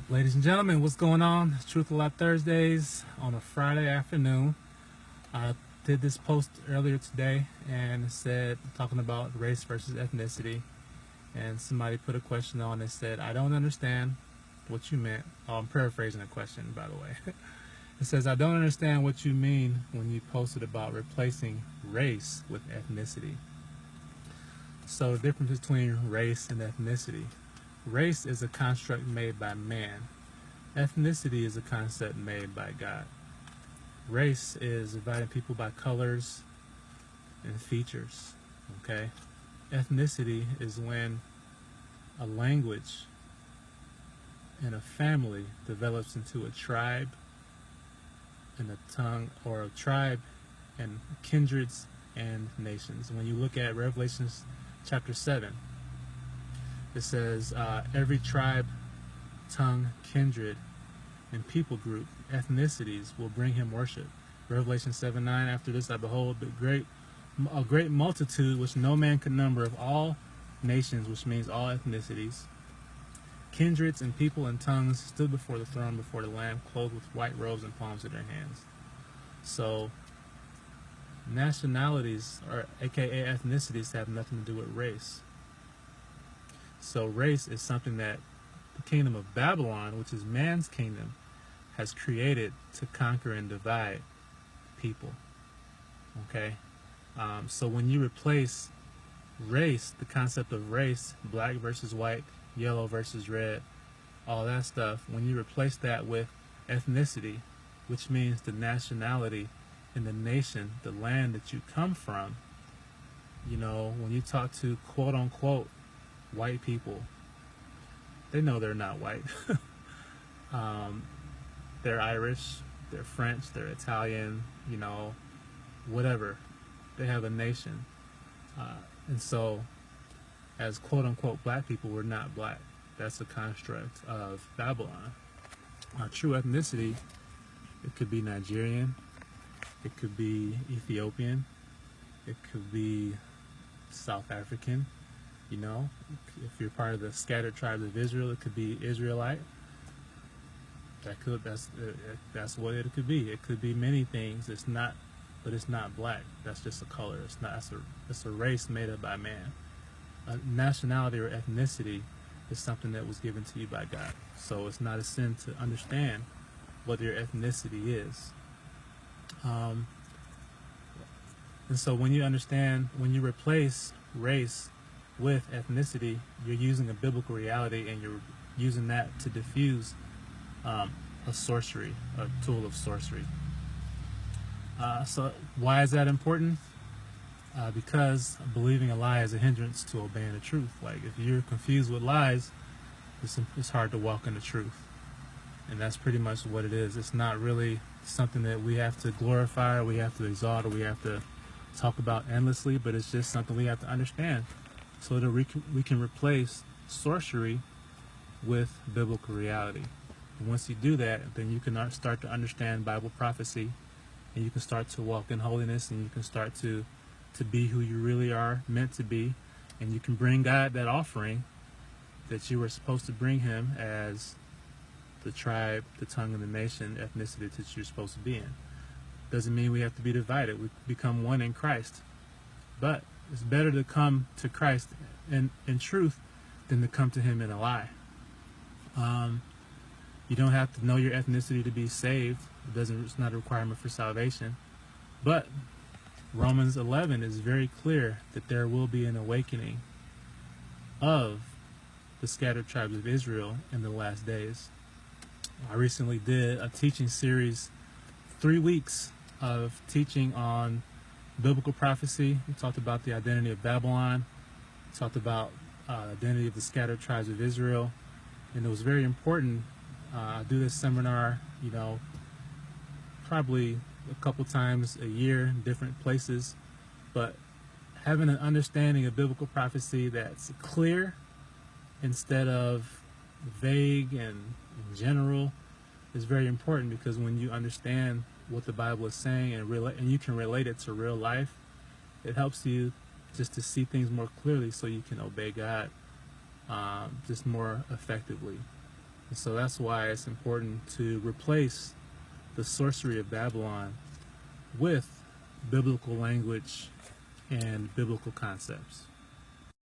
Ladies and gentlemen, what's going on? Truth a Lot Thursdays on a Friday afternoon. I did this post earlier today and it said, talking about race versus ethnicity. And somebody put a question on and said, I don't understand what you meant. Oh, I'm paraphrasing the question, by the way. It says, I don't understand what you mean when you posted about replacing race with ethnicity. So the difference between race and ethnicity. Race is a construct made by man. Ethnicity is a concept made by God. Race is dividing people by colors and features. Okay? Ethnicity is when a language and a family develops into a tribe and a tongue, or a tribe and kindreds and nations. When you look at Revelation chapter 7, it says every tribe, tongue, kindred, and people group, ethnicities will bring him worship. Revelation 7:9, after this I behold a great multitude which no man could number, of all nations, which means all ethnicities, kindreds and people and tongues, stood before the throne, before the Lamb, clothed with white robes and palms in their hands. So nationalities, or aka ethnicities, have nothing to do with race. So race is something that the kingdom of Babylon, which is man's kingdom, has created to conquer and divide people. Okay? So when you replace race, the concept of race, black versus white, yellow versus red, all that stuff, when you replace that with ethnicity, which means the nationality in the nation, the land that you come from, you know, when you talk to quote unquote white people, they know they're not white. They're Irish, they're French, they're Italian, you know, whatever. They have a nation. And so, as quote unquote black people, we're not black. That's a construct of Babylon. Our true ethnicity, it could be Nigerian, it could be Ethiopian, it could be South African. You know, if you're part of the scattered tribes of Israel, it could be Israelite. That's what it could be. It could be many things. It's not, but it's not black. That's just a color. It's not. It's a race made up by man. A nationality or ethnicity is something that was given to you by God. So it's not a sin to understand what your ethnicity is. And so when you understand, when you replace race with ethnicity, you're using a biblical reality, and you're using that to diffuse a tool of sorcery. So why is that important? Because believing a lie is a hindrance to obeying the truth. Like, if you're confused with lies, it's hard to walk in the truth. And that's pretty much what it is. It's not really something that we have to glorify, or we have to exalt, or we have to talk about endlessly, but it's just something we have to understand, so that we can replace sorcery with biblical reality. And once you do that, then you can start to understand Bible prophecy, and you can start to walk in holiness, and you can start to be who you really are meant to be, and you can bring God that offering that you were supposed to bring him as the tribe, the tongue, and the nation, ethnicity that you're supposed to be in. Doesn't mean we have to be divided. We become one in Christ. But it's better to come to Christ in truth than to come to him in a lie. You don't have to know your ethnicity to be saved. It's not a requirement for salvation. But Romans 11 is very clear that there will be an awakening of the scattered tribes of Israel in the last days. I recently did a teaching series, 3 weeks of teaching on biblical prophecy. We talked about the identity of Babylon. We talked about the identity of the scattered tribes of Israel. And it was very important. I do this seminar, you know, probably a couple times a year in different places. But having an understanding of biblical prophecy that's clear instead of vague and general is very important, because when you understand what the Bible is saying and you can relate it to real life, it helps you just to see things more clearly, so you can obey God just more effectively. And so that's why it's important to replace the sorcery of Babylon with biblical language and biblical concepts.